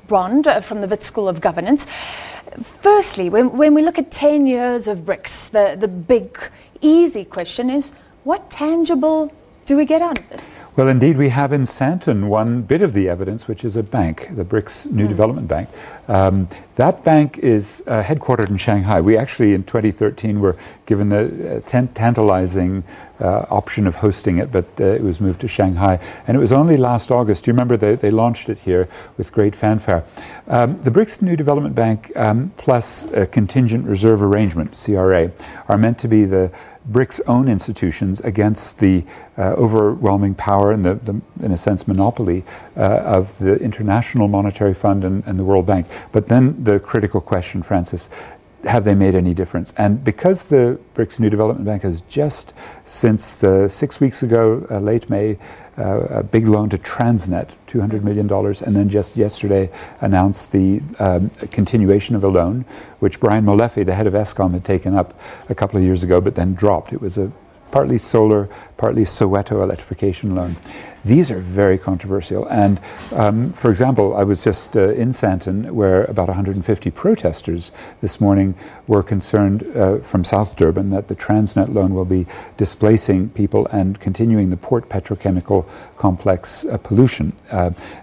Bond from the Wits School of Governance. Firstly, when we look at 10 years of BRICS, the big, easy question is, what tangible do we get out of this? Well, indeed, we have in Santon one bit of the evidence, which is a bank, the BRICS New Development Bank. That bank is headquartered in Shanghai. We actually, in 2013, were given the tantalizing option of hosting it, but it was moved to Shanghai. And it was only last August. Do you remember they launched it here with great fanfare? The BRICS New Development Bank plus a Contingent Reserve Arrangement, CRA, are meant to be the BRICS' own institutions against the overwhelming power and in a sense, monopoly of the International Monetary Fund and the World Bank. But then the critical question, Francis, have they made any difference? And because the BRICS New Development Bank has just, since 6 weeks ago, late May, a big loan to Transnet, $200 million, and then just yesterday announced the continuation of a loan, which Brian Molefe, the head of ESCOM, had taken up a couple of years ago, but then dropped. It was a partly solar, partly Soweto electrification loan. These are very controversial. And for example, I was just in Santon, where about 150 protesters this morning were concerned from South Durban that the Transnet loan will be displacing people and continuing the port petrochemical complex pollution,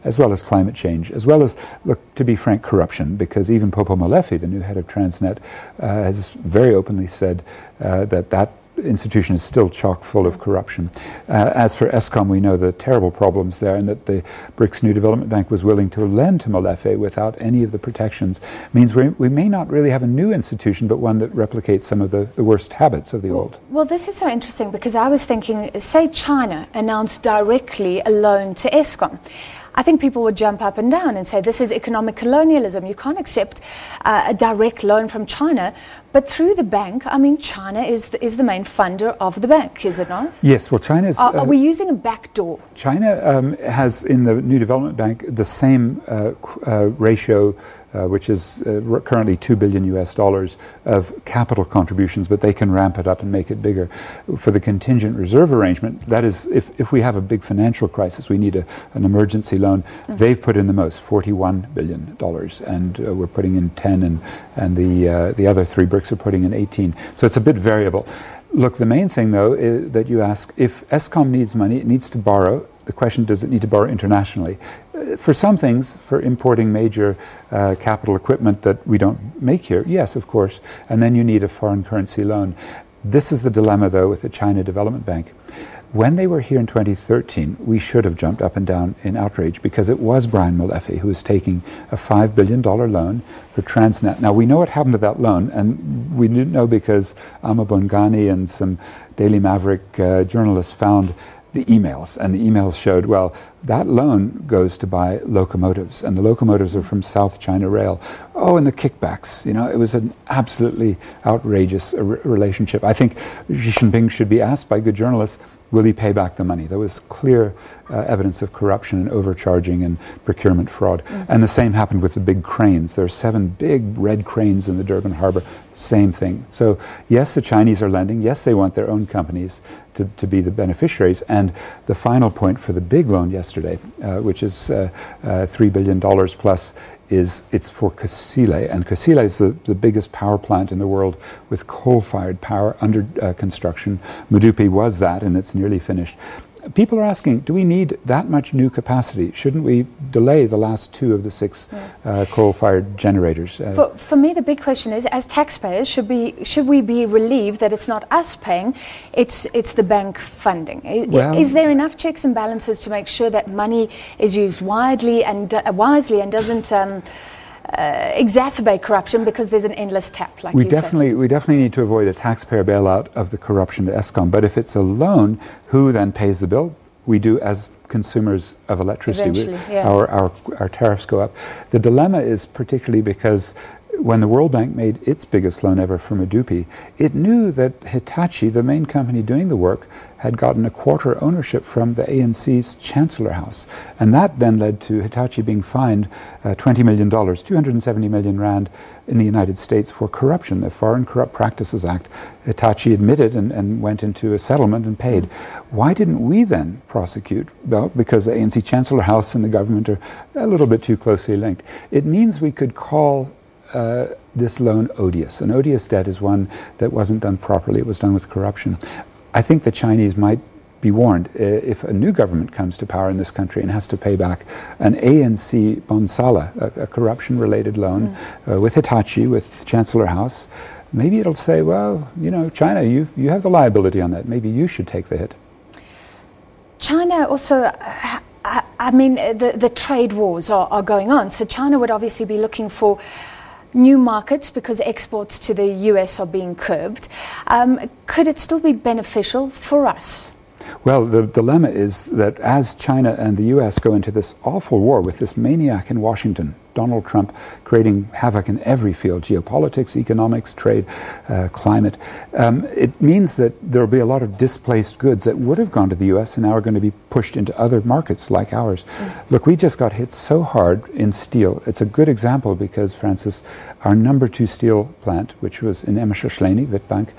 as well as climate change, as well as, look, to be frank, corruption, because even Popo Molefe, the new head of Transnet, has very openly said that institution is still chock full of corruption. As for ESCOM, we know the terrible problems there, and that the BRICS New Development Bank was willing to lend to Molefe without any of the protections means we may not really have a new institution, but one that replicates some of the worst habits of the old. Well, this is so interesting, because I was thinking, say China announced directly a loan to ESCOM. I think people would jump up and down and say, this is economic colonialism. You can't accept a direct loan from China. But through the bank, I mean, China is the main funder of the bank, is it not? Yes, well, China is... Are we using a backdoor? China has, in the New Development Bank, the same ratio, which is currently $2 billion US of capital contributions, but they can ramp it up and make it bigger. For the contingent reserve arrangement, that is, if we have a big financial crisis, we need an emergency loan, they've put in the most, $41 billion, and we're putting in 10, and the other three BRICS are putting in 18. So it's a bit variable. Look, the main thing, though, is that you ask, if ESCOM needs money, it needs to borrow. The question, does it need to borrow internationally? For some things, for importing major capital equipment that we don't make here, yes, of course, and then you need a foreign currency loan. This is the dilemma, though, with the China Development Bank. When they were here in 2013, we should have jumped up and down in outrage, because it was Brian Molefe who was taking a $5 billion loan for Transnet. Now, we know what happened to that loan, and we didn't know because Ama Bongani and some Daily Maverick journalists found the emails, and the emails showed, well, that loan goes to buy locomotives, and the locomotives are from South China Rail. Oh, and the kickbacks, you know, it was an absolutely outrageous relationship. I think Xi Jinping should be asked by good journalists, will he pay back the money? There was clear evidence of corruption and overcharging and procurement fraud. And the same happened with the big cranes. There are 7 big red cranes in the Durban harbor. Same thing. So yes, the Chinese are lending. Yes, they want their own companies to be the beneficiaries. And the final point for the big loan yesterday, which is $3 billion plus, it's for Kusile, and Kusile is the biggest power plant in the world with coal-fired power under construction. Medupi was that, and it's nearly finished. People are asking, do we need that much new capacity? Shouldn't we delay the last 2 of the 6 coal-fired generators? For me, the big question is, as taxpayers, should we be relieved that it's not us paying, it's the bank funding? Is there enough checks and balances to make sure that money is used wisely and doesn't exacerbate corruption, because there's an endless tap, like we definitely need to avoid a taxpayer bailout of the corruption to ESCOM. But if it's a loan, who then pays the bill? We do as consumers of electricity. Our tariffs go up. The dilemma is particularly because when the World Bank made its biggest loan ever for Medupi, it knew that Hitachi, the main company doing the work, had gotten a quarter ownership from the ANC's Chancellor House. And that then led to Hitachi being fined $20 million, 270 million rand in the United States for corruption, the Foreign Corrupt Practices Act. Hitachi admitted and went into a settlement and paid. Why didn't we then prosecute? Well, because the ANC Chancellor House and the government are a little bit too closely linked. It means we could call this loan odious. An odious debt is one that wasn't done properly. It was done with corruption. I think the Chinese might be warned if a new government comes to power in this country and has to pay back an ANC bonsala, a corruption-related loan with Hitachi, with Chancellor House. Maybe it'll say, well, you know, China, you have the liability on that. Maybe you should take the hit. China also, I mean, the trade wars are going on. So China would obviously be looking for new markets because exports to the US are being curbed. Could it still be beneficial for us? Well, the dilemma is that as China and the US go into this awful war with this maniac in Washington, Donald Trump, creating havoc in every field, geopolitics, economics, trade, climate, it means that there will be a lot of displaced goods that would have gone to the US and now are going to be pushed into other markets like ours. Look, we just got hit so hard in steel. It's a good example because, Francis, our #2 steel plant, which was in Emscher-Schleini, Wittbank,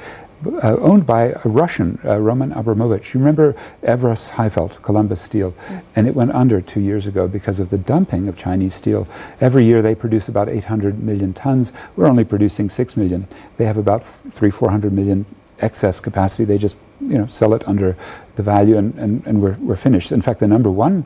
owned by a Russian, Roman Abramovich. You remember Evros Heifeld, Columbus Steel, and it went under 2 years ago because of the dumping of Chinese steel. Every year they produce about 800 million tons. We're only producing 6 million. They have about 400 million excess capacity. They just, you know, sell it under the value, and we're finished. In fact, the #1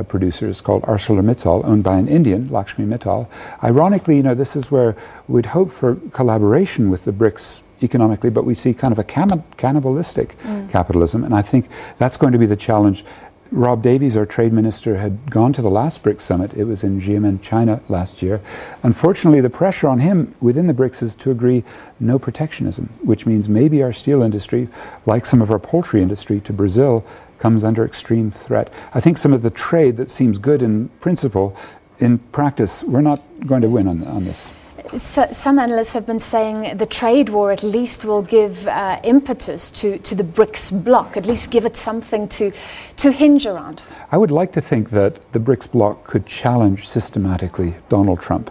producer is called ArcelorMittal, owned by an Indian, Lakshmi Mittal. Ironically, you know, this is where we'd hope for collaboration with the BRICS economically, but we see kind of a cannibalistic capitalism, and I think that's going to be the challenge. Rob Davies, our trade minister, had gone to the last BRICS summit. It was in Xiamen, China last year. Unfortunately, the pressure on him within the BRICS is to agree no protectionism, which means maybe our steel industry, like some of our poultry industry to Brazil, comes under extreme threat. I think some of the trade that seems good in principle, in practice, we're not going to win on this. So, some analysts have been saying the trade war at least will give impetus to the BRICS bloc, at least give it something to hinge around. I would like to think that the BRICS bloc could challenge systematically Donald Trump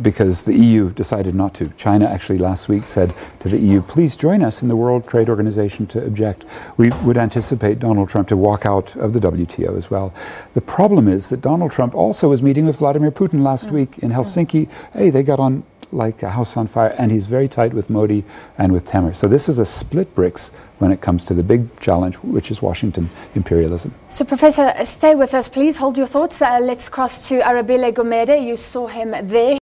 because the EU decided not to. China actually last week said to the EU, please join us in the World Trade Organization to object. We would anticipate Donald Trump to walk out of the WTO as well. The problem is that Donald Trump also was meeting with Vladimir Putin last week in Helsinki. Hey, they got on like a house on fire, and he's very tight with Modi and with Temer. So this is a split BRICS when it comes to the big challenge, which is Washington imperialism. So, Professor, stay with us, please. Hold your thoughts. Let's cross to Arabile Gumede. You saw him there.